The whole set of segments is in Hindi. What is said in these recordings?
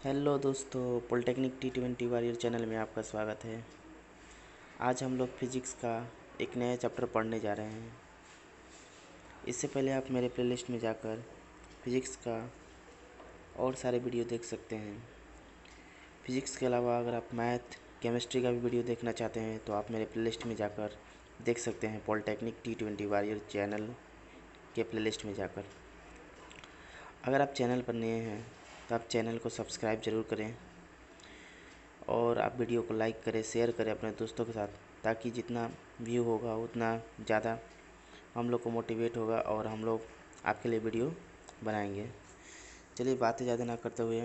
हेलो दोस्तों, पॉलिटेक्निक T20 वॉरियर चैनल में आपका स्वागत है। आज हम लोग फिज़िक्स का एक नया चैप्टर पढ़ने जा रहे हैं। इससे पहले आप मेरे प्लेलिस्ट में जाकर फिज़िक्स का और सारे वीडियो देख सकते हैं। फिज़िक्स के अलावा अगर आप मैथ केमिस्ट्री का भी वीडियो देखना चाहते हैं तो आप मेरे प्लेलिस्ट में जाकर देख सकते हैं, पॉलिटेक्निक T20 वॉरियर चैनल के प्लेलिस्ट में जाकर। अगर आप चैनल पर नए हैं तो आप चैनल को सब्सक्राइब ज़रूर करें और आप वीडियो को लाइक करें, शेयर करें अपने दोस्तों के साथ, ताकि जितना व्यू होगा उतना ज़्यादा हम लोग को मोटिवेट होगा और हम लोग आपके लिए वीडियो बनाएंगे। चलिए बातें ज़्यादा ना करते हुए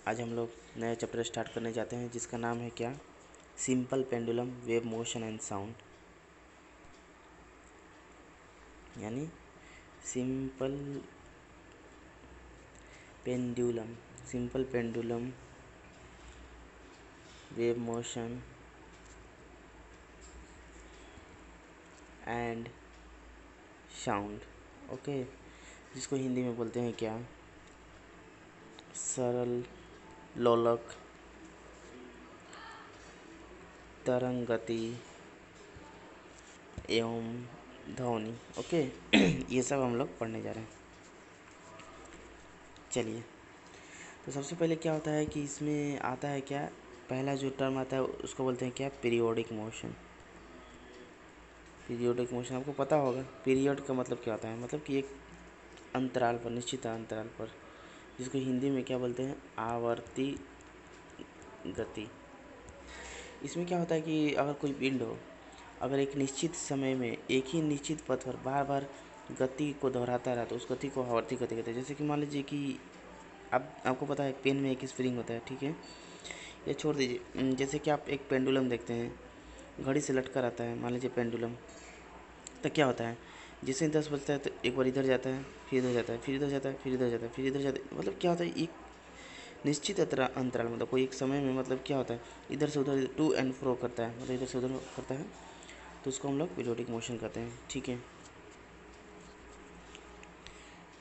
आज हम लोग नया चैप्टर स्टार्ट करने जाते हैं, जिसका नाम है क्या, simple pendulum wave motion and sound, यानी simple pendulum wave motion and sound. Okay, जिसको हिंदी में बोलते हैं क्या, सरल लोलक, तरंग गति एवं ध्वनि। ओके ये सब हम लोग पढ़ने जा रहे हैं। चलिए, तो सबसे पहले क्या होता है कि इसमें आता है क्या, पहला जो टर्म आता है उसको बोलते हैं क्या, पीरियोडिक मोशन। पीरियोडिक मोशन आपको पता होगा, पीरियड का मतलब क्या होता है, मतलब कि एक अंतराल पर, निश्चित अंतराल पर, जिसको हिंदी में क्या बोलते हैं, आवर्ती गति। इसमें क्या होता है कि अगर कोई पिंड हो, अगर एक निश्चित समय में एक ही निश्चित पथ पर बार बार गति को दोहराता रहा तो उस गति को आवर्ती गति कहते हैं। जैसे कि मान लीजिए कि अब आपको पता है पेन में एक स्प्रिंग होता है, ठीक है, ये छोड़ दीजिए। जैसे कि आप एक पेंडुलम देखते हैं, घड़ी से लटका रहता है, मान लीजिए पेंडुलम, तो क्या होता है, जैसे 10 बजता है तो एक बार इधर जाता है, फिर इधर जाता है, फिर इधर जाता है, फिर इधर जाता है, फिर इधर जाता है। मतलब क्या होता है, एक निश्चित अंतराल, मतलब कोई एक समय में, मतलब क्या होता है, इधर से उधर टू एंड फ्रो करता है, मतलब इधर से उधर करता है, तो उसको हम लोग पीरियोडिक मोशन कहते हैं। ठीक है,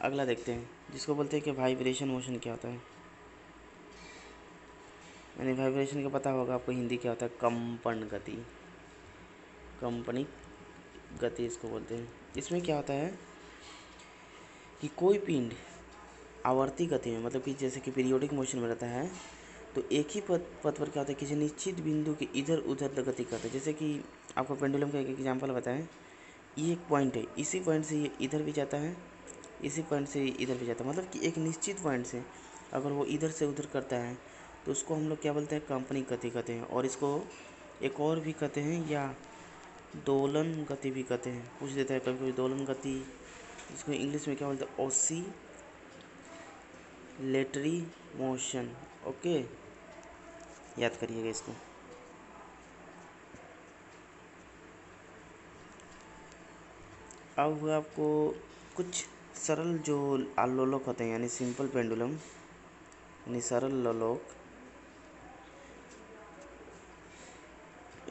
अगला देखते हैं, जिसको बोलते हैं कि वाइब्रेशन मोशन क्या होता है। यानी वाइब्रेशन का पता होगा आपको, हिंदी क्या होता है, कंपन गति, कंपनिक गति इसको बोलते हैं। इसमें क्या होता है कि कोई पिंड आवर्ती गति में, मतलब कि जैसे कि पीरियोडिक मोशन में रहता है, तो एक ही पथ पर क्या होता है, किसी निश्चित बिंदु के इधर उधर गति करता है। जैसे कि आपको पेंडुलम का एक एग्जांपल बताएं, ये एक पॉइंट है, इसी पॉइंट से ये इधर भी जाता है, इसी पॉइंट से इधर भी जाता है, मतलब कि एक निश्चित पॉइंट से अगर वो इधर से उधर करता है तो उसको हम लोग क्या बोलते हैं, काल्पनिक गति कहते हैं। और इसको एक और भी कहते हैं, या दोलन गति भी कहते हैं। पूछ देता है कभी कभी दोलन गति, इसको इंग्लिश में क्या बोलते हैं, ऑसिलेटरी मोशन। ओके, याद करिएगा इसको। अब आपको कुछ सरल जो आलोलक होते हैं, यानी सिंपल पेंडुलम, यानी सरल लोलक,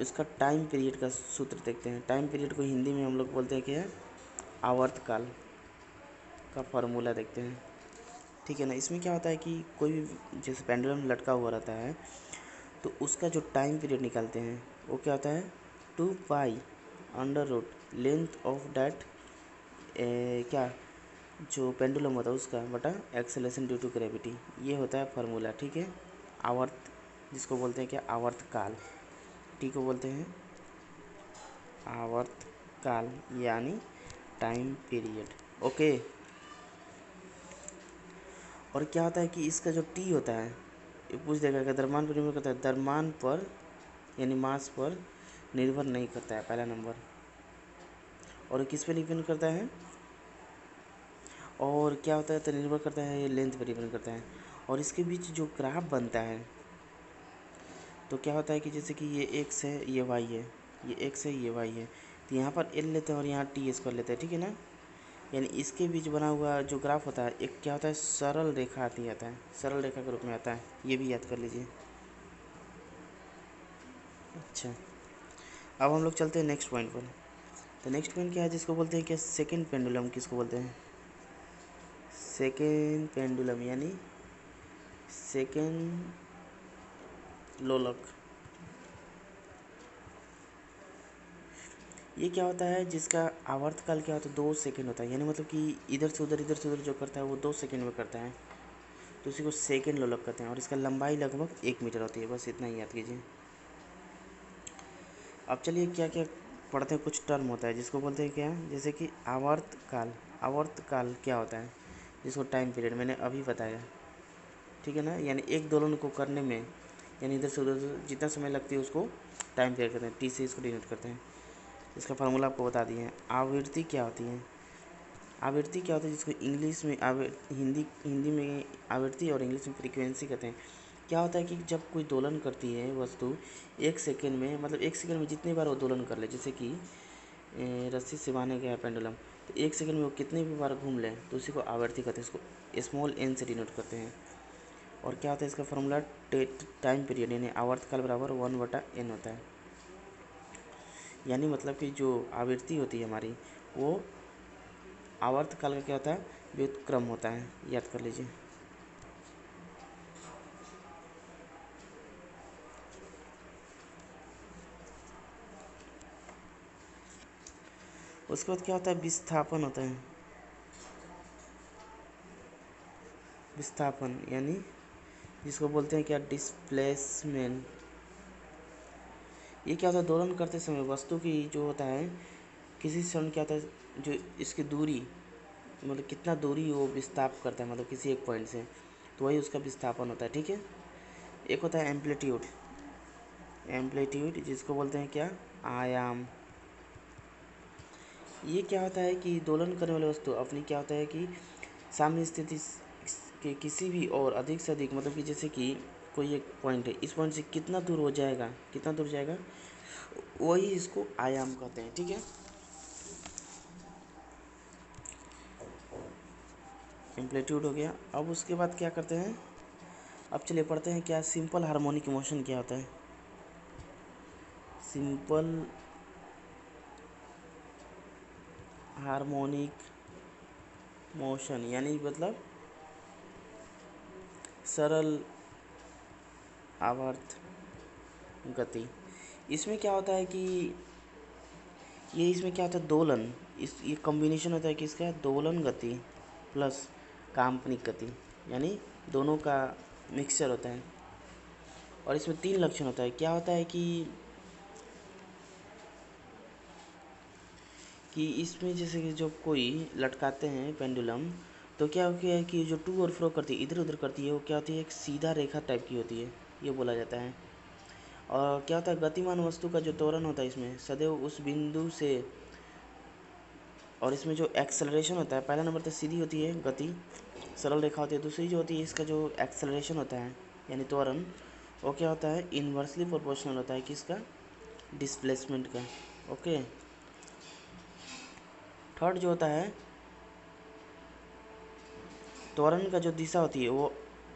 इसका टाइम पीरियड का सूत्र देखते हैं। टाइम पीरियड को हिंदी में हम लोग बोलते हैं क्या, आवर्तकाल का फॉर्मूला देखते हैं। ठीक है ना, इसमें क्या होता है कि कोई भी जैसे पेंडुलम लटका हुआ रहता है तो उसका जो टाइम पीरियड निकालते हैं वो क्या होता है, 2 pi under root length of that, क्या, जो पेंडुलम होता है उसका बटा एक्सेलेरेशन ड्यू टू ग्रेविटी, ये होता है फार्मूला। ठीक है, आवर्त, जिसको बोलते हैं क्या, आवर्तकाल, टी को बोलते हैं आवर्तकाल, यानी टाइम पीरियड। ओके, और क्या होता है कि इसका जो टी होता है, ये पूछ देगा कि द्रव्यमान पर निर्भर करता है, द्रव्यमान पर यानी मास पर निर्भर नहीं करता है, पहला नंबर। और किस पे डिपेंड करता है, और क्या होता है, तो निर्भर करता है, ये लेंथ पर डिपेंड करता है। और इसके बीच जो ग्राफ बनता है तो क्या होता है कि जैसे कि ये एक्स है, ये वाई है, ये एक्स है, ये वाई है, तो यहाँ पर एल लेते हैं और यहाँ टी एस कर लेते हैं। ठीक है ना, यानी इसके बीच बना हुआ जो ग्राफ होता है, एक क्या होता है, सरल रेखा आती आता है, सरल रेखा के रूप में आता है, ये भी याद कर लीजिए। अच्छा, अब हम लोग चलते हैं नेक्स्ट पॉइंट पर। तो नेक्स्ट पॉइंट क्या है, जिसको बोलते हैं क्या, सेकेंड पेंडुलम। किसको बोलते हैं, सेकेंड पेंडुलम, यानी सेकेंड लोलक। ये क्या होता है, जिसका आवर्तकाल क्या होता है 2 सेकेंड होता है, यानी मतलब कि इधर से उधर जो करता है वो 2 सेकेंड में करता है, तो उसी को सेकेंड लोलक कहते हैं। और इसका लंबाई लगभग 1 मीटर होती है। बस इतना ही याद कीजिए। अब चलिए क्या क्या पढ़ते हैं। कुछ टर्म होता है जिसको बोलते हैं क्या, जैसे कि आवर्तकाल। आवर्तकाल क्या होता है, जिसको टाइम पीरियड मैंने अभी बताया, ठीक है ना। यानी एक दोलन को करने में, यानी इधर से उधर जितना समय लगती है उसको टाइम पीरियड कहते हैं। टी से इसको डिनोट करते हैं। इसका फार्मूला आपको बता दिए हैं। आवृत्ति क्या होती है, आवृत्ति क्या होता है, जिसको इंग्लिश में हिंदी में आवृत्ति और इंग्लिश में फ्रीक्वेंसी कहते हैं। क्या होता है कि जब कोई दोलन करती है वस्तु 1 सेकेंड में, मतलब 1 सेकेंड में जितनी बार वो दोलन कर ले, जैसे कि रस्सी से बांधा गया है पेंडुलम, तो 1 सेकेंड में वो कितनी भी बार घूम ले तो उसी को आवृत्ति कहते हैं। इसको स्मॉल एन से डिनोट करते हैं। और क्या होता है इसका फॉर्मूला, टाइम पीरियड यानी आवर्तकाल बराबर 1/n होता है। यानी मतलब कि जो आवृत्ति होती है हमारी, वो आवर्तकाल का क्या होता है, व्युत्क्रम होता है। याद कर लीजिए। उसके बाद क्या होता है, विस्थापन होता है। विस्थापन यानी जिसको बोलते हैं क्या, डिस्प्लेसमेंट। ये क्या होता है, दोलन करते समय वस्तु की जो होता है, किसी क्षण क्या होता है, जो इसकी दूरी, मतलब कितना दूरी वो विस्थाप करता है, मतलब किसी एक पॉइंट से, तो वही उसका विस्थापन होता है। ठीक है। एक होता है एम्पलीट्यूड। एम्पलीट्यूड जिसको बोलते हैं क्या, आयाम। ये क्या होता है कि दोलन करने वाली वस्तु अपनी क्या होता है कि साम्य स्थिति के किसी भी और अधिक से अधिक, मतलब कि जैसे कि कोई एक पॉइंट है, इस पॉइंट से कितना दूर हो जाएगा, कितना दूर जाएगा, वही इसको आयाम कहते हैं। ठीक है। एम्पलीट्यूड हो गया। अब उसके बाद क्या करते हैं, अब चलिए पढ़ते हैं क्या, सिंपल हार्मोनिक मोशन क्या होता है। सिंपल हार्मोनिक मोशन यानी मतलब सरल आवर्त गति। इसमें क्या होता है कि ये, इसमें क्या होता है, दोलन, ये कॉम्बिनेशन होता है कि इसका दोलन गति प्लस काल्पनिक गति, यानी दोनों का मिक्सचर होता है। और इसमें 3 लक्षण होता है। क्या होता है कि इसमें जैसे कि जो कोई लटकाते हैं पेंडुलम, तो क्या है कि जो टू और फ्रो करती है, इधर उधर करती है, वो क्या होती है, एक सीधा रेखा टाइप की होती है, ये बोला जाता है। और क्या होता है, गतिमान वस्तु का जो त्वरण होता है इसमें सदैव उस बिंदु से, और इसमें जो एक्सेलरेशन होता है, पहला नंबर तो सीधी होती है गति, सरल रेखा होती है। दूसरी जो होती है इसका जो एक्सेलरेशन होता है यानी त्वरण, वो क्या होता है, इन्वर्सली प्रोपोर्शनल होता है किसका, डिस्प्लेसमेंट का। ओके। थर्ड जो होता है, त्वरण का जो दिशा होती है वो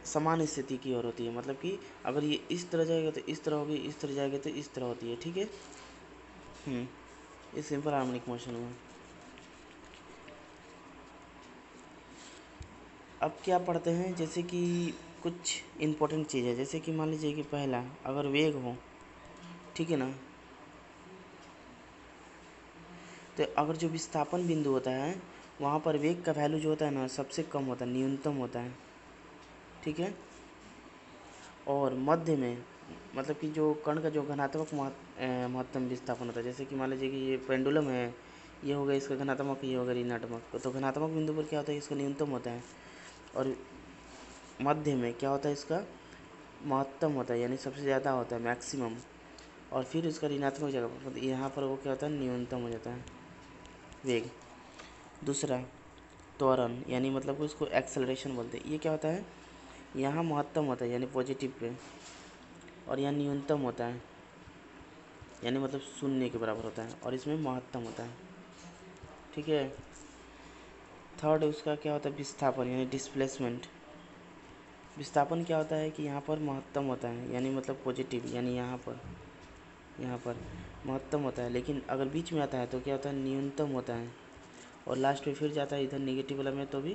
समान स्थिति की ओर होती है, मतलब कि अगर ये इस तरह जाएगा तो इस तरह होगी, इस तरह जाएगा तो इस तरह होती है। ठीक है। ये सिंपल हार्मोनिक मोशन हुआ। अब क्या पढ़ते हैं, जैसे कि कुछ इम्पोर्टेंट चीज़ है, जैसे कि मान लीजिए कि पहला अगर वेग हो, ठीक है ना, तो अगर जो विस्थापन बिंदु होता है वहाँ पर वेग का वैल्यू जो होता है ना सबसे कम होता है, न्यूनतम होता है। ठीक है। और मध्य में, मतलब कि जो कण का जो घनात्मक महत्तम विस्थापन होता है, जैसे कि मान लीजिए कि ये पेंडुलम है, ये हो गया इसका घनात्मक, ये हो गया ऋणात्मक, तो घनात्मक बिंदु पर क्या होता है, इसका न्यूनतम होता है। और मध्य में क्या होता है, इसका महत्तम होता है, यानी सबसे ज़्यादा होता है, मैक्सिमम। और फिर इसका ऋणात्मक जगह पर, मतलब यहाँ पर वो क्या होता है, न्यूनतम हो जाता है वेग। दूसरा त्वरण, यानी मतलब कि उसको एक्सेलरेशन बोलते हैं। ये क्या होता है, यहाँ महत्तम होता है यानी पॉजिटिव पे, और यहाँ न्यूनतम होता है यानी मतलब शून्य के बराबर होता है, और इसमें महत्तम होता है। ठीक है। थर्ड उसका क्या होता है, विस्थापन यानी डिस्प्लेसमेंट। विस्थापन क्या होता है कि यहाँ पर महत्तम होता है यानी मतलब पॉजिटिव, यानी यहाँ पर महत्तम होता है, लेकिन अगर बीच में आता है तो क्या होता है, न्यूनतम होता है। और लास्ट में फिर जाता है इधर नेगेटिव वाला में, तो भी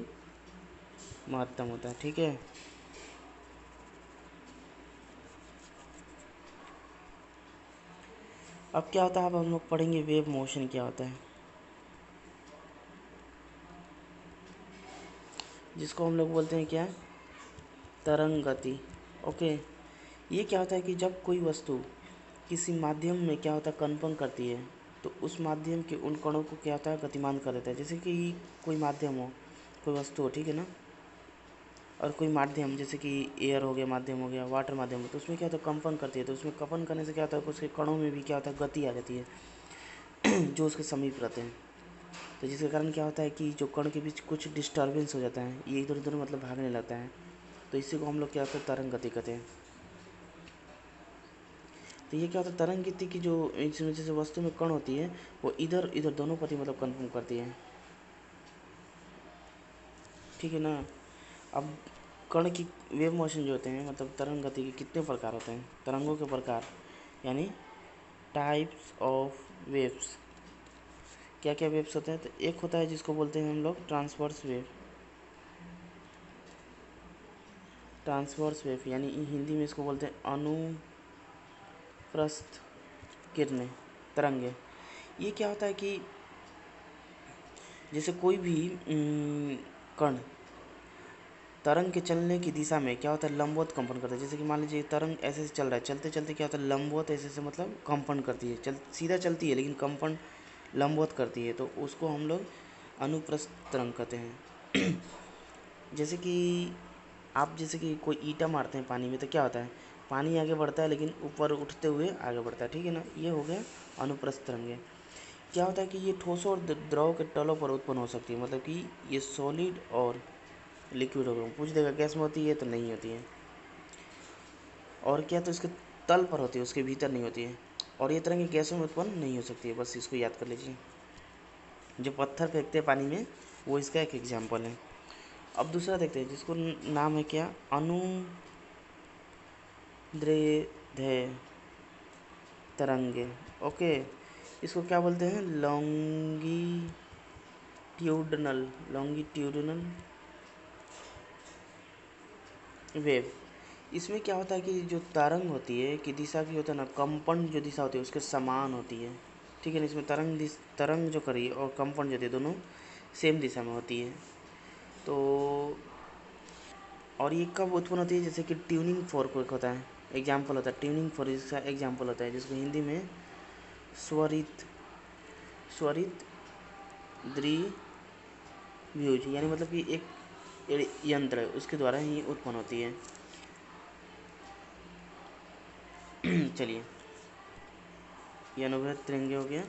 महत्तम होता है। ठीक है। अब क्या होता है, अब हम लोग पढ़ेंगे वेव मोशन क्या होता है, जिसको हम लोग बोलते हैं क्या, तरंग गति। ओके, ये क्या होता है कि जब कोई वस्तु किसी माध्यम में क्या होता है कंपन करती है, तो उस माध्यम के उन कणों को क्या होता है गतिमान कर देता है। जैसे कि कोई माध्यम हो, कोई वस्तु हो, ठीक है ना, और कोई माध्यम जैसे कि एयर हो गया, माध्यम हो गया, वाटर माध्यम हो, तो उसमें क्या होता है कंपन करती है, तो उसमें कंपन करने से क्या होता है उसके कणों में भी क्या होता है गति आ जाती है जो उसके समीप रहते हैं। तो जिसके कारण क्या होता है कि जो कण के बीच कुछ डिस्टर्बेंस हो जाता है, ये इधर उधर मतलब भागने लगता है, तो इसी को हम लोग क्या होता है तरंग गति कहते हैं। तो ये क्या होता है तरंग गति की जो इसमें जैसे वस्तु में कण होती है, वो इधर इधर दोनों पति मतलब कन्फर्म करती है, ठीक है ना। अब कण की वेव मोशन जो होते हैं मतलब तरंग गति के कितने प्रकार होते हैं, तरंगों के प्रकार यानी टाइप्स ऑफ वेव्स। क्या क्या वेव्स होते हैं, तो एक होता है जिसको बोलते हैं हम लोग ट्रांसवर्स वेव। ट्रांसवर्स वेव यानी हिंदी में इसको बोलते हैं अनुप्रस्थ किरणें, तरंगे। ये क्या होता है कि जैसे कोई भी कण तरंग के चलने की दिशा में क्या होता है लंबवत कंपन करता है। जैसे कि मान लीजिए तरंग ऐसे से चल रहा है, चलते चलते क्या होता है लंबवत ऐसे से मतलब कंपन करती है, सीधा चलती है लेकिन कंपन लंबवत करती है, तो उसको हम लोग अनुप्रस्थ तरंग कहते हैं जैसे कि आप जैसे कि कोई ईंटा मारते हैं पानी में, तो क्या होता है पानी आगे बढ़ता है लेकिन ऊपर उठते हुए आगे बढ़ता है, ठीक है ना, ये हो गया अनुप्रस्थ तरंगे। क्या होता है कि ये ठोसों और द्रव के तलों पर उत्पन्न हो सकती है, मतलब कि ये सॉलिड और लिक्विड हो गया, पूछ देगा गैस में होती है तो नहीं होती है, और क्या तो इसके तल पर होती है, उसके भीतर नहीं होती है, और ये तरंगे गैसों में उत्पन्न नहीं हो सकती है, बस इसको याद कर लीजिए। जो पत्थर फेंकते हैं पानी में, वो इसका एक एग्जाम्पल है। अब दूसरा देखते हैं जिसको नाम है क्या, अनुदैर्ध्य तरंगे। ओके, इसको क्या बोलते हैं, लॉन्गिट्यूडनल वेव। इसमें क्या होता है कि जो तरंग होती है कि दिशा की होता है ना, कंपन जो दिशा होती है उसके समान होती है, ठीक है ना। इसमें तरंग जो करी और कंपन जो होती है दोनों सेम दिशा में होती है। तो और ये कब उत्पन्न होती है, जैसे कि ट्यूनिंग फोर्क एक होता है, एग्जाम्पल होता है ट्यूनिंग फोर्क, इसका एग्जाम्पल होता है जिसको हिंदी में स्वरित स्वरित द्विभुज यानी मतलब कि एक यंत्र है उसके द्वारा ही उत्पन्न होती है चलिए, ये अनुदैर्ध्य तरंगे हो गया।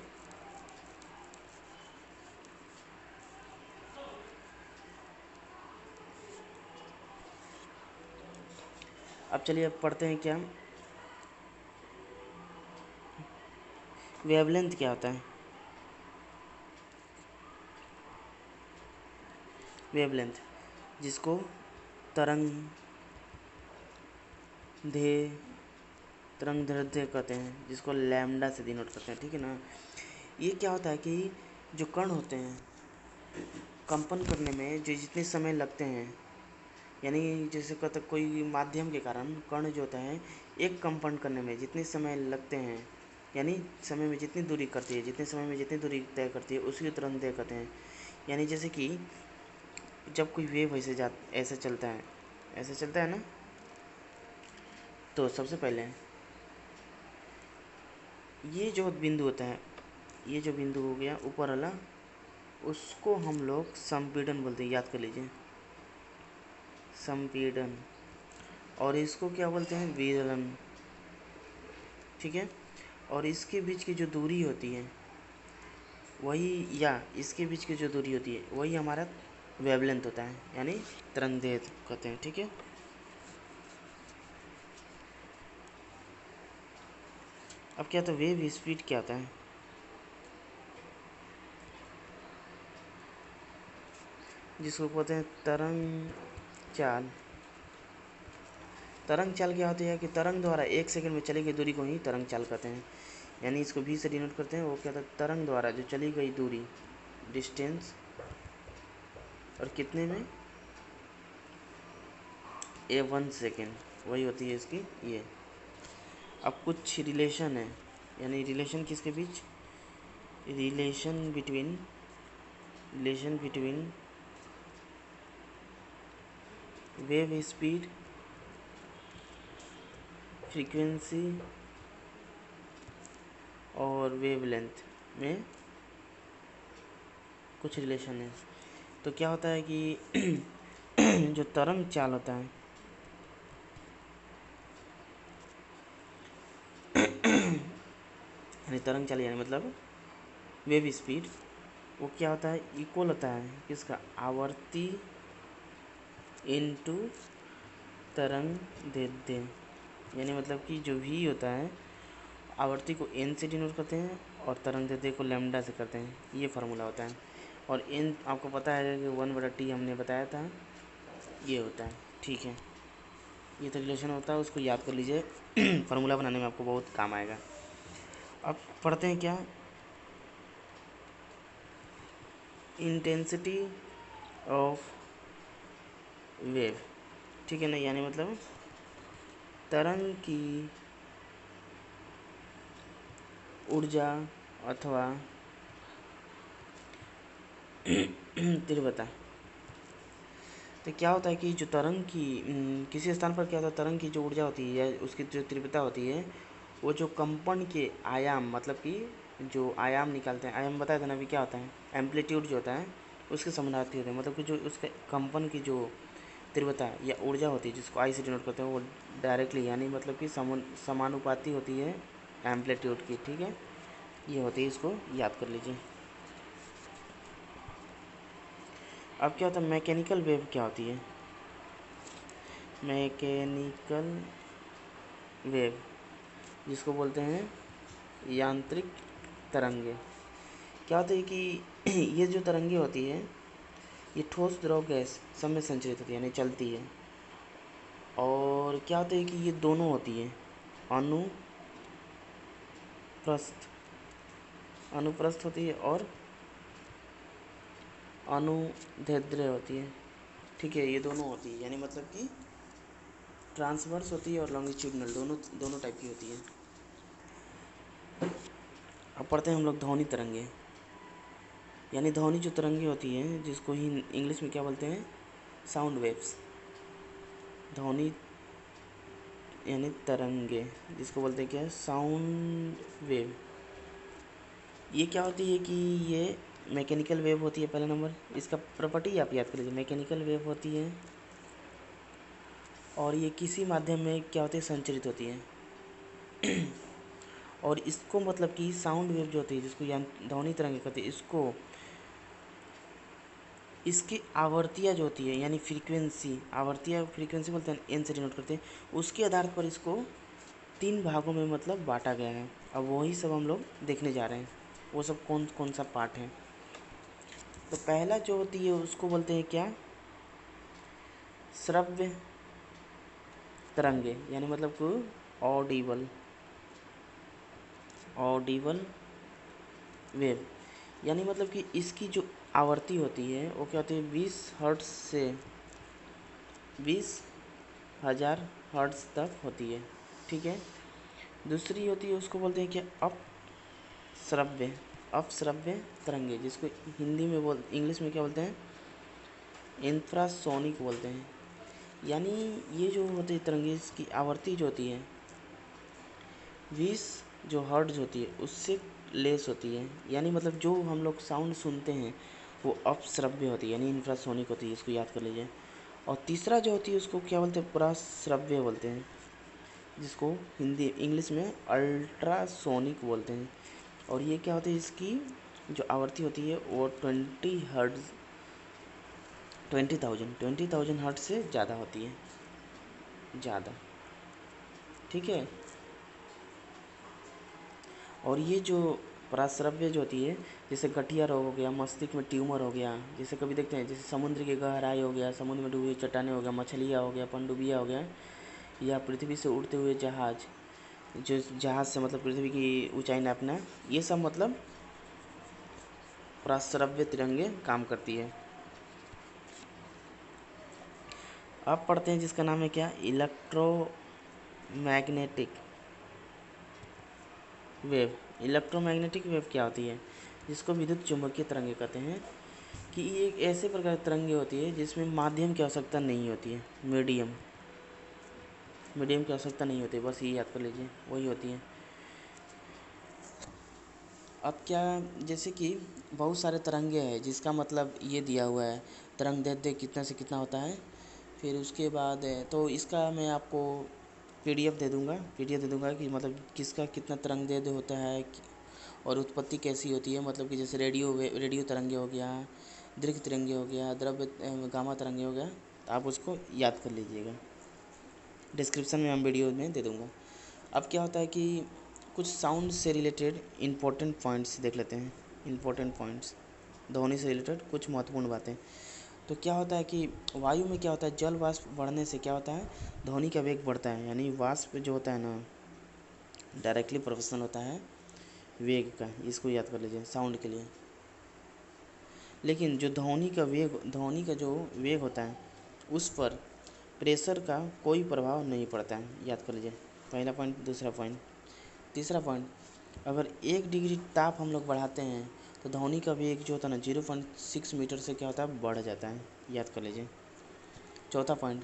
अब चलिए अब पढ़ते हैं क्या, वेवलेंथ क्या होता है। वेवलेंथ जिसको तरंग धे तरंग दैर्ध्य कहते हैं, जिसको लैम्डा से डिनोट करते हैं, ठीक है ना। ये क्या होता है कि जो कण होते हैं कंपन करने में जो जितने समय लगते हैं, यानी जैसे कहते कोई माध्यम के कारण कण जो होता है एक कंपन करने में जितने समय लगते हैं, यानी समय में जितनी दूरी करती है, जितने समय में जितनी दूरी तय करती है उसी को तरंग दैर्ध्य कहते हैं। यानी जैसे कि जब कोई वेव ऐसे चलता है, ऐसे चलता है ना, तो सबसे पहले ये जो बिंदु होता है, ये जो बिंदु हो गया ऊपर वाला, उसको हम लोग संपीड़न बोलते हैं, याद कर लीजिए संपीड़न, और इसको क्या बोलते हैं विदलन, ठीक है। और इसके बीच की जो दूरी होती है वही, या इसके बीच की जो दूरी होती है वही हमारा वेवलेंथ होता है, यानी तरंगदैर्ध्य कहते हैं, ठीक है। अब क्या, तो वेव स्पीड क्या होता है, जिसको कहते हैं तरंग चाल। तरंग चाल क्या होती है कि तरंग द्वारा 1 सेकंड में चली गई दूरी को ही तरंग चाल कहते हैं, यानी इसको भी से डिनोट करते हैं। वो क्या था, तरंग द्वारा जो चली गई दूरी, डिस्टेंस, और कितने में, A1 सेकेंड, वही होती है इसकी ये। अब कुछ रिलेशन है, यानी रिलेशन किसके बीच, relation between wave speed, frequency और वेवलेंथ में कुछ रिलेशन है। तो क्या होता है कि जो तरंग चाल होता है, यानी तरंग चाल यानी मतलब वेव स्पीड, वो क्या होता है, इक्वल होता है किसका, आवर्ती इनटू तरंग दैर्ध्य। यानी मतलब कि जो भी होता है, आवर्ती को n से डिनोट करते हैं और तरंग दैर्ध्य को लैम्डा से करते हैं, ये फार्मूला होता है। और n आपको पता है कि 1/t हमने बताया था, ये होता है। ठीक है, ये तो रिलेशन होता है, उसको याद कर लीजिए फार्मूला बनाने में आपको बहुत काम आएगा। अब पढ़ते हैं क्या, इंटेंसिटी ऑफ वेव। ठीक है ना, यानी मतलब तरंग की ऊर्जा अथवा तीव्रता। तो क्या होता है कि जो तरंग की किसी स्थान पर क्या होता है, तरंग की जो ऊर्जा होती है, उसकी जो तीव्रता होती है, वो जो कंपन के आयाम, मतलब कि जो आयाम निकालते हैं, आयाम बताया था ना अभी क्या होता है, एम्पलीट्यूड जो होता है उसके समानुपाती होते हैं। मतलब कि जो उसके कंपन की जो तीव्रता या ऊर्जा होती है, जिसको आई से डिनोट करते हैं, वो डायरेक्टली यानी मतलब कि समानुपाती होती है एम्पलीट्यूड की। ठीक है, ये होती है, इसको याद कर लीजिए। अब क्या होता है, मैकेनिकल वेव क्या होती है, मैकेनिकल वेव जिसको बोलते हैं यांत्रिक तरंगे। क्या होता है कि ये जो तरंगे होती है, ये ठोस द्रव गैस सब में संचरित होती है, यानी चलती है। और क्या होता है कि ये दोनों होती है, अनुप्रस्थ अनुप्रस्थ होती है और अनुदैर्ध्य होती है। ठीक है, ये दोनों होती है, यानी मतलब कि ट्रांसवर्स होती है और लॉन्गिट्यूडनल, दोनों दोनों टाइप की होती है। अब पढ़ते हैं हम लोग ध्वनि तरंगे। यानी ध्वनि जो तरंगे होती हैं, जिसको ही इंग्लिश में क्या बोलते हैं, साउंड वेव्स। ध्वनि यानी तरंगे, जिसको बोलते हैं क्या है, साउंड वेव। ये क्या होती है कि ये मैकेनिकल वेव होती है, पहला नंबर इसका प्रॉपर्टी आप याद कर लीजिए, मैकेनिकल वेव होती है और ये किसी माध्यम में क्या होती है, संचरित होती है। और इसको मतलब कि साउंड वेव जो होती है, जिसको ध्वनि तरंगे कहते हैं, इसको इसकी आवर्तियाँ जो होती है, यानी फ्रीक्वेंसी, आवर्तियाँ फ्रीक्वेंसी बोलते हैं, एन से डिनोट करते हैं, उसके आधार पर इसको 3 भागों में मतलब बांटा गया है। अब वही सब हम लोग देखने जा रहे हैं, वो सब कौन कौन सा पार्ट है। तो पहला जो होती है उसको बोलते हैं क्या, श्रव्य तरंगे, यानी मतलब को ऑडिबल वेव। यानी मतलब कि इसकी जो आवृत्ति होती है वो क्या होती है, 20 हर्ट्ज से 20,000 हर्ट्ज तक होती है। ठीक है, दूसरी होती है उसको बोलते हैं क्या, अपश्रव्य तरंगे, जिसको हिंदी में इंग्लिश में क्या बोलते हैं, इंफ्रासोनिक बोलते हैं। यानी ये जो होती है तरंगे, इसकी आवृत्ति जो होती है 20 जो हर्ट्ज होती है उससे लेस होती है। यानी मतलब जो हम लोग साउंड सुनते हैं वो अपश्रव्य होती है, यानी इंफ्रासोनिक होती है, इसको याद कर लीजिए। और तीसरा जो होती है उसको क्या बोलते हैं, पराश्रव्य बोलते हैं, जिसको हिंदी इंग्लिश में अल्ट्रासोनिक बोलते हैं। और ये क्या होती है, इसकी जो आवृत्ति होती है वो 20,000 हर्ट्ज से ज़्यादा होती है, ज़्यादा। ठीक है, और ये जो पराश्रव्य जो होती है, जैसे गठिया रोग हो गया, मस्तिष्क में ट्यूमर हो गया, जैसे कभी देखते हैं, जैसे समुद्र की गहराई हो गया, समुद्र में डूबी हुई चट्टानें हो गया, मछलियाँ हो गया, पनडुब्बियाँ हो गया, या पृथ्वी से उड़ते हुए जहाज, जो जहाज़ से मतलब पृथ्वी की ऊंचाई नापना, ये सब मतलब पराश्रव्य तरंगे काम करती है। अब पढ़ते हैं जिसका नाम है क्या, इलेक्ट्रोमैग्नेटिक वेव, इलेक्ट्रोमैग्नेटिक वेव क्या होती है, जिसको विद्युत चुंबकीय तरंगे कहते हैं, कि ये एक ऐसे प्रकार की तरंगे होती है जिसमें माध्यम की आवश्यकता नहीं होती है, मीडियम की आवश्यकता नहीं होती है, बस ये याद कर लीजिए, वही होती है। अब क्या, जैसे कि बहुत सारे तरंगे हैं, जिसका मतलब ये दिया हुआ है तरंग दैर्ध्य कितना से कितना होता है, फिर उसके बाद तो इसका मैं आपको पीडीएफ दे दूँगा, कि मतलब किसका कितना तरंग दैर्ध्य होता है और उत्पत्ति कैसी होती है, मतलब कि जैसे रेडियो तरंगे हो गया, दीर्घ तरंगे हो गया, द्रव्य गामा तरंगे हो गया, तो आप उसको याद कर लीजिएगा, डिस्क्रिप्शन में हम वीडियो में दे दूँगा। अब क्या होता है कि कुछ साउंड से रिलेटेड इम्पोर्टेंट पॉइंट्स देख लेते हैं, इम्पोर्टेंट पॉइंट्स, ध्वनि से रिलेटेड कुछ महत्वपूर्ण बातें। तो क्या होता है कि वायु में क्या होता है, जल वाष्प बढ़ने से क्या होता है, ध्वनि का वेग बढ़ता है, यानी वाष्प जो होता है ना, डायरेक्टली प्रोपोर्शनल होता है वेग का, इसको याद कर लीजिए साउंड के लिए। लेकिन जो ध्वनि का जो वेग होता है, उस पर प्रेशर का कोई प्रभाव नहीं पड़ता है, याद कर लीजिए, पहला पॉइंट। दूसरा पॉइंट, तीसरा पॉइंट, अगर 1 डिग्री ताप हम लोग बढ़ाते हैं तो ध्वनि का वेग जो होता है ना 0.6 मीटर से क्या होता है, बढ़ जाता है, याद कर लीजिए। चौथा पॉइंट,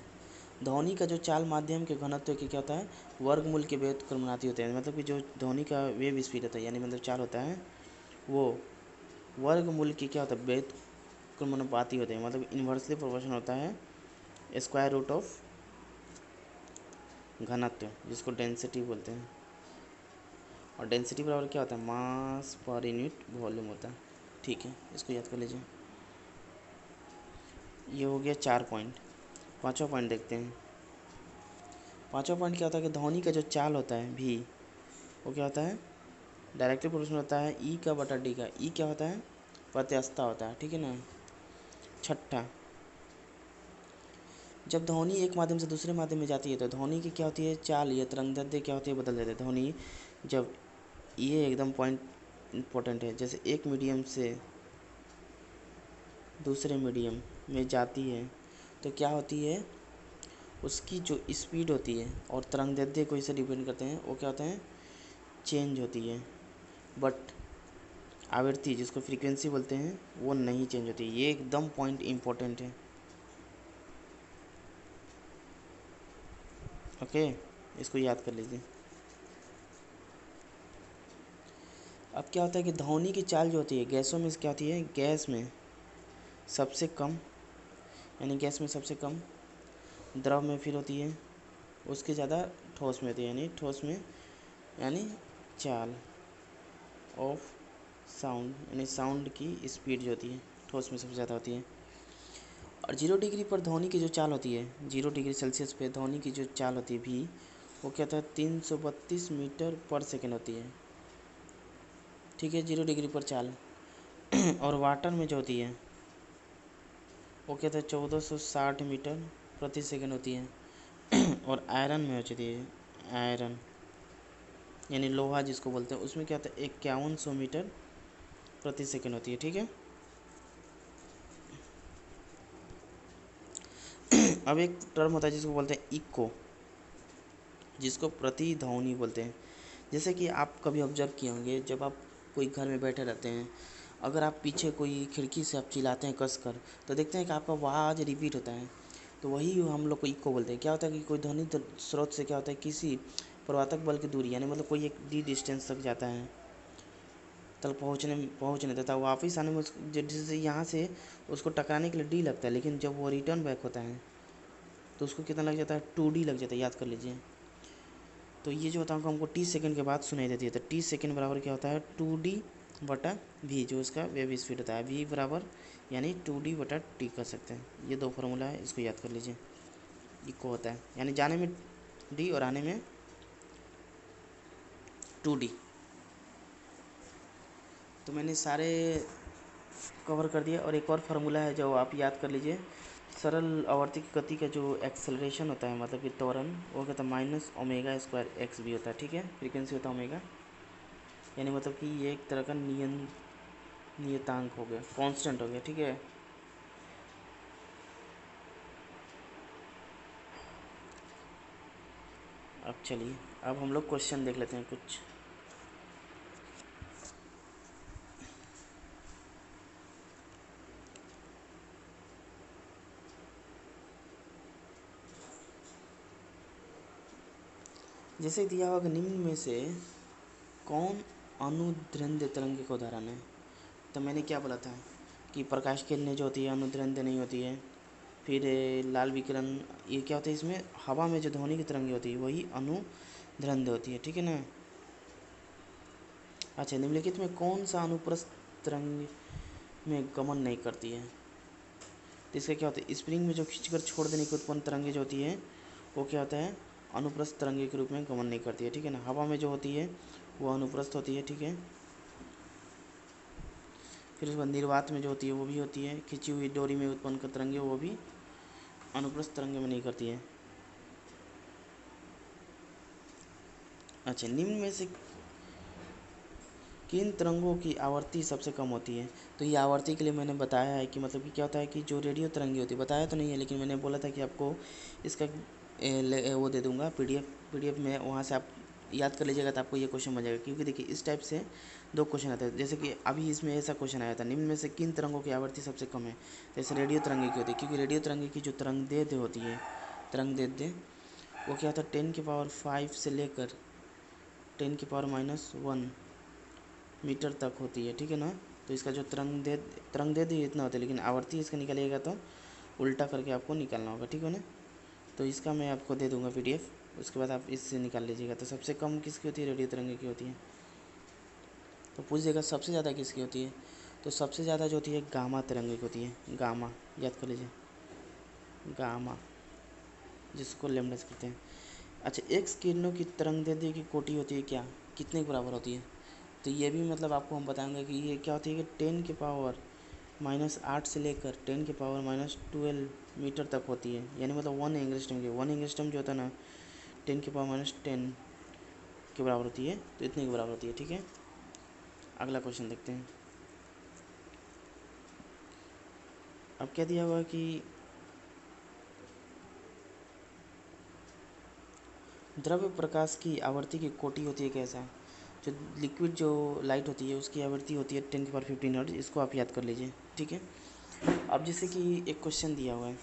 ध्वनि का जो चाल माध्यम के घनत्व की क्या होता है, वर्गमूल के व्युत्क्रमानुपाती होते हैं, मतलब कि जो ध्वनि का वेव स्पीड होता है, यानी मतलब चाल होता है, वो वर्गमूल की क्या होता है, व्युत्क्रमानुपाती होते हैं, मतलब इन्वर्सली प्रोपोर्शनल होता है स्क्वायर रूट ऑफ घनत्व, जिसको डेंसिटी बोलते हैं। और डेंसिटी बराबर क्या होता है, मास पर यूनिट वॉल्यूम होता है, ठीक है, इसको याद कर लीजिए। ये हो गया 4 पॉइंट। पांचवा पॉइंट देखते हैं। पांचवा पॉइंट क्या होता है कि ध्वनि का जो चाल होता है भी, वो क्या होता है, डायरेक्टली प्रोपोर्शनल होता है ई का बटा डी का। ई क्या होता है, प्रत्यास्थता होता है, ठीक है ना। छठा, जब ध्वनि एक माध्यम से दूसरे माध्यम में जाती है तो ध्वनि की क्या होती है, चाल या तरंगदैर्ध्य क्या होती है, बदल जाती है। ध्वनि जब, ये एकदम पॉइंट इम्पोर्टेंट है, जैसे एक मीडियम से दूसरे मीडियम में जाती है तो क्या होती है, उसकी जो स्पीड होती है और तरंगदैर्ध्य को इसे डिपेंड करते हैं, वो क्या होते हैं, चेंज होती है। बट आवृत्ति, जिसको फ्रीक्वेंसी बोलते हैं, वो नहीं चेंज होती। ये एकदम पॉइंट इम्पोर्टेंट है, ओके, इसको याद कर लीजिए। अब क्या होता है कि ध्वनि की चाल जो होती है गैसों में क्या होती है, गैस में सबसे कम, यानी गैस में सबसे कम, द्रव में फिर होती है, उसके ज़्यादा ठोस में होती है, यानी ठोस में, यानी चाल ऑफ साउंड, यानी साउंड की स्पीड जो होती है ठोस में सबसे ज़्यादा होती है। और 0 डिग्री पर ध्वनि की जो चाल होती है, 0 डिग्री सेल्सियस पे ध्वनि की जो चाल होती है भी, वो क्या होता है, 332 मीटर पर सेकेंड होती है, ठीक है, 0 डिग्री पर चाल। और वाटर में जो होती है वो क्या होता है, 1460 मीटर प्रति सेकेंड होती है। और आयरन में होती है, आयरन यानी लोहा जिसको बोलते हैं, उसमें क्या होता है, 5100 मीटर प्रति सेकेंड होती है, ठीक है। अब एक टर्म होता है जिसको बोलते हैं इको, जिसको प्रतिध्वनि बोलते हैं। जैसे कि आप कभी ऑब्जर्व किए होंगे, जब आप कोई घर में बैठे रहते हैं, अगर आप पीछे कोई खिड़की से आप चिल्लाते हैं कस कर, तो देखते हैं कि आपका आवाज़ रिपीट होता है, तो वही हम लोग को इको बोलते हैं। क्या होता है कि कोई ध्वनि स्रोत से क्या होता है, किसी प्रवर्तक बल की दूरी, यानी मतलब कोई एक डी डिस्टेंस तक जाता है, तक पहुँच नहीं देता, वापस आने में जैसे यहाँ से उसको टकराने के लिए डी लगता है, लेकिन जब वो रिटर्न बैक होता है तो उसको कितना लग जाता है, 2D लग जाता है, याद कर लीजिए। तो ये जो होता है हमको टी सेकंड के बाद सुनाई देती है, तो टी सेकंड बराबर क्या होता है, 2D बटा वी, जो इसका वेव स्पीड होता है, वी बराबर यानी 2D बटा टी कर सकते हैं। ये दो फार्मूला है, इसको याद कर लीजिए। इको होता है यानी जाने में डी और आने में 2D। तो मैंने सारे कवर कर दिया। और एक और फार्मूला है जो आप याद कर लीजिए, सरल आवर्ती की गति का जो एक्सेलरेशन होता है, मतलब कि त्वरण, वो कहता है -ओमेगा² एक्स भी होता है, ठीक है, फ्रीक्वेंसी होता है ओमेगा, यानी मतलब कि ये एक तरह का नियतांक हो गया, कांस्टेंट हो गया, ठीक है। अब चलिए, अब हम लोग क्वेश्चन देख लेते हैं कुछ। जैसे दिया होगा निम्न में से कौन अनुदैर्ध्य तरंग का उदाहरण है। तो मैंने क्या बोला था कि प्रकाश किरणें जो होती है अनुदैर्ध्य नहीं होती है। फिर लाल विकिरण, ये क्या होता है, इसमें हवा में जो ध्वनि की तरंगें होती है वही अनुदैर्ध्य होती है, ठीक है ना। अच्छा, निम्नलिखित में कौन सा अनुप्रस्थ तरंग में गमन नहीं करती है। तो इसका क्या होता है, स्प्रिंग में जो खींचकर छोड़ देने की उत्पन्न तरंगें जो होती है वो क्या होता है, अनुप्रस्थ तरंगे के रूप में गमन नहीं करती है, ठीक है ना। हवा में जो होती है वो अनुप्रस्थ होती है, ठीक है। फिर उसके बाद निर्वात में जो होती है वो भी होती है, खिंची हुई डोरी में उत्पन्न कर तरंगे वो भी अनुप्रस्थ तरंगे में नहीं करती है। अच्छा, निम्न में से किन तरंगों की आवृत्ति सबसे कम होती है। तो ये आवृत्ति के लिए मैंने बताया है कि मतलब कि क्या होता है कि जो रेडियो तरंगे होती है, बताया तो नहीं है लेकिन मैंने बोला था कि आपको इसका वो दे दूंगा पीडीएफ में, वहाँ से आप याद कर लीजिएगा तो आपको ये क्वेश्चन बन जाएगा। क्योंकि देखिए इस टाइप से दो क्वेश्चन आते हैं, जैसे कि अभी इसमें ऐसा क्वेश्चन आया था, निम्न में से किन तरंगों की आवृत्ति सबसे कम है। जैसे रेडियो तरंगे की होती है, क्योंकि रेडियो तरंगे की जो तरंगदैर्ध्य होती है, तरंगदैर्ध्य वो क्या होता है 10⁵ से लेकर 10⁻⁻1 मीटर तक होती है, ठीक है ना। तो इसका जो तरंगदैर्ध्य इतना होता है, लेकिन आवर्ती इसका निकालिएगा तो उल्टा करके आपको निकालना होगा, ठीक है ना। तो इसका मैं आपको दे दूंगा पीडीएफ, उसके बाद आप इससे निकाल लीजिएगा। तो सबसे कम किसकी होती है, रेडियो तरंगे की होती है। तो पूछिएगा सबसे ज़्यादा किसकी होती है, तो सबसे ज़्यादा जो होती है गामा तरंगे की होती है। गामा याद कर लीजिए, गामा जिसको लैम्डा कहते हैं। अच्छा, एक्स किरणों की तरंगदैर्ध्य की कोटि होती है क्या, कितने के बराबर होती है। तो ये भी मतलब आपको हम बताएंगे कि ये क्या होती है कि 10⁻⁻8 से लेकर 10⁻⁻12 मीटर तक होती है, यानी मतलब 1 एंगस्ट्रम की 1 एंगस्ट्रम जो होता है ना 10⁻10 के बराबर होती है, तो इतने के बराबर होती है, ठीक है। अगला क्वेश्चन देखते हैं। अब क्या दिया हुआ कि द्रव्य प्रकाश की आवृत्ति की कोटि होती है कैसा। जो लिक्विड जो लाइट होती है उसकी आवृत्ति होती है 10⁻15 हर्ट्ज, इसको आप याद कर लीजिए, ठीक है। अब जैसे कि एक क्वेश्चन दिया हुआ है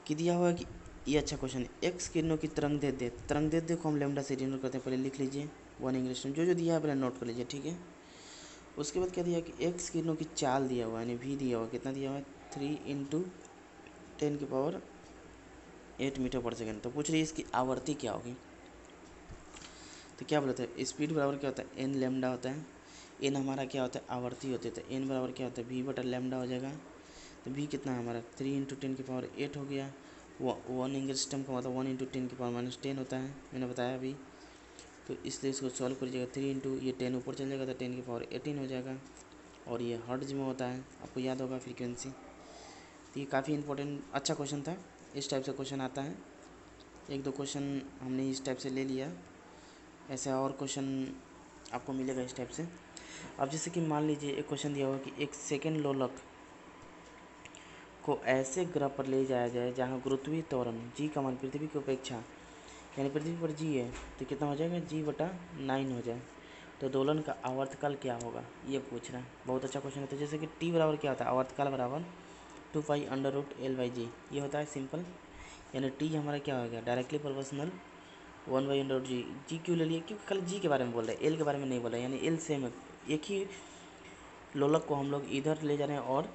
कि दिया हुआ है कि ये अच्छा क्वेश्चन है, एक्स किरणों की तरंगदैर्ध्य को हम लैम्डा से डिनोट करते हैं, पहले लिख लीजिए 1 एंगस्ट्रम, जो दिया है पहले नोट कर लीजिए, ठीक है। उसके बाद क्या दिया कि एक्स किरणों की चाल दिया हुआ है, यानी वी दिया हुआ, कितना दिया हुआ है 3 × 10⁸ मीटर पर सेकेंड। तो पूछ रही है इसकी आवृत्ति क्या होगी। तो क्या बोलते हैं, स्पीड बराबर क्या होता है एन लैम्डा होता है, एन हमारा क्या होता है आवर्ती होती है, तो एन बराबर क्या होता है वी बटा लैम्डा हो जाएगा। तो वी कितना है हमारा 3 × 10⁸ हो गया। 1 एंगस्ट्रम का मतलब 1 × 10⁻10 होता है, मैंने बताया अभी। तो इसलिए इसको सॉल्व करिएगा, 3 इंटू ये 10 ऊपर चल जाएगा तो 10⁻18 हो जाएगा। और ये हर्ट्ज में होता है, आपको याद होगा फ्रीक्वेंसी। तो ये काफ़ी इंपॉर्टेंट अच्छा क्वेश्चन था, इस टाइप से क्वेश्चन आता है। एक दो क्वेश्चन हमने इस टाइप से ले लिया, ऐसे और क्वेश्चन आपको मिलेगा इस टाइप से। अब जैसे कि मान लीजिए एक क्वेश्चन दिया हुआ कि एक सेकंड लोलक को ऐसे ग्रह पर ले जाया जाए जहां गुरुत्वीय त्वरण जी का मान पृथ्वी की अपेक्षा, यानी पृथ्वी पर जी है तो कितना हो जाएगा g/9 हो जाए, तो दोलन का आवर्तकाल क्या होगा, ये पूछ रहा है। बहुत अच्छा क्वेश्चन है। तो जैसे कि t बराबर क्या होता है, आवर्तकाल बराबर 2π√L/g, ये होता है सिंपल। यानी t हमारा क्या हो गया डायरेक्टली प्रोपोर्शनल 1/√g। जी क्यों ले लिए, क्योंकि खाली जी के बारे में बोल रहे हैं, एल के बारे में नहीं बोल रहे, यानी एल सेम है। एक ही लोलक को हम लोग इधर ले जा रहे हैं और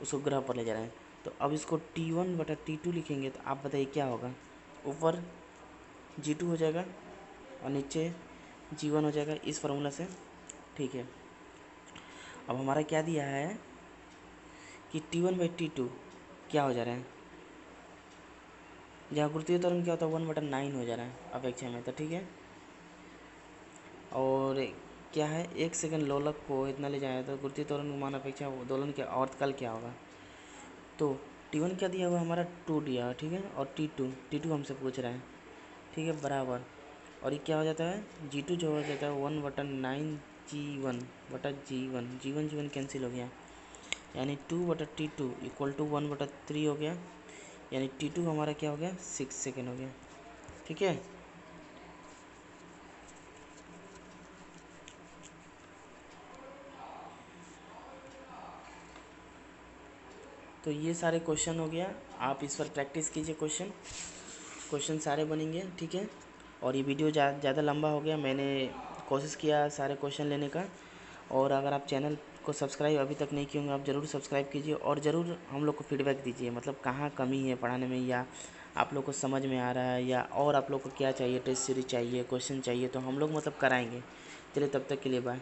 उसको ग्रह पर ले जा रहे हैं। तो अब इसको T1/T2 लिखेंगे तो आप बताइए क्या होगा, ऊपर G2 हो जाएगा और नीचे G1 हो जाएगा इस फार्मूला से, ठीक है। अब हमारा क्या दिया है कि T1/T2 क्या हो जा रहा है, जहाँ गुरुत्वीय त्वरण क्या होता है 1/9 हो जा रहा है अपेक्षा में, तो ठीक है। और क्या है, एक सेकंड लोलक को इतना ले जाए तो गुरुत्वीय त्वरण मान अपेक्षा दोलन के आवर्तकाल क्या होगा। तो T1 क्या दिया हुआ हमारा 2 दिया, ठीक है। और T2 हमसे पूछ रहा है, ठीक है, बराबर। और ये क्या हो जाता है G2 जो हो जाता है 1/9 G1 कैंसिल हो गया, यानी 2/T2 = 1/3 हो गया, यानी T2 हमारा क्या हो गया 6 सेकेंड हो गया, ठीक है। तो ये सारे क्वेश्चन हो गया, आप इस पर प्रैक्टिस कीजिए क्वेश्चन। क्वेश्चन सारे बनेंगे, ठीक है। और ये वीडियो ज़्यादा लंबा हो गया, मैंने कोशिश किया सारे क्वेश्चन लेने का। और अगर आप चैनल को सब्सक्राइब अभी तक नहीं किए होंगे, आप ज़रूर सब्सक्राइब कीजिए और ज़रूर हम लोग को फीडबैक दीजिए, मतलब कहाँ कमी है पढ़ाने में, या आप लोग को समझ में आ रहा है, या और आप लोग को क्या चाहिए, टेस्ट सीरीज चाहिए, क्वेश्चन चाहिए, तो हम लोग मतलब कराएंगे। चलिए तब तक के लिए बाय।